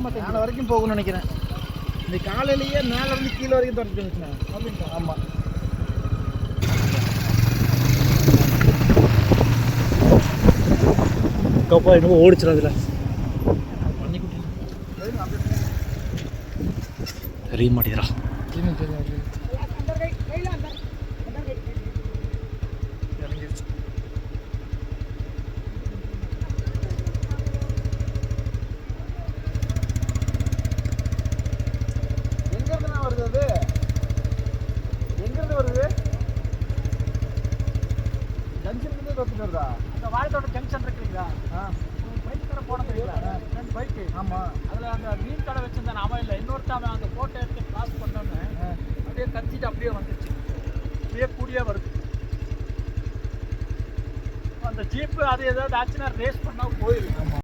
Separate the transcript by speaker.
Speaker 1: மேலே வரைக்கும் போகணும்னு நினைக்கிறேன். இந்த காலையிலேயே மேலே இருந்து கீழே வரைக்கும் தொடர்ந்து வந்துச்சுண்ணா. அப்படிங்களா? ஆமாம்.
Speaker 2: கப்பா என்னமோ ஓடிச்சிடும் அதில். தெரிய மாட்டேங்கிறா.
Speaker 1: எங்கேருந்து வருது அது? எங்கேருந்து வருது? ஜங்ஷன்லேருந்து பார்த்துட்டு வருதா?
Speaker 3: அந்த வாழைத்தோட்ட ஜங்ஷன் இருக்குங்களா? பைக் கடை போன தெரியுங்களா? 2 பைக்கு.
Speaker 1: ஆமாம்.
Speaker 3: அதில் அந்த மீன் கடை வச்சிருந்தான் அவன் இல்லை, இன்னொருத்தவன் அந்த போட்டோ எடுத்து கிளாஸ் பண்ணோன்னு அப்படியே கத்திட்டு அப்படியே வந்துச்சு. அப்படியே கூடியே வருது. அந்த ஜீப்பு அது ஏதாவது ஆச்சுன்னா ரேஸ் பண்ணால் போயிருக்கு.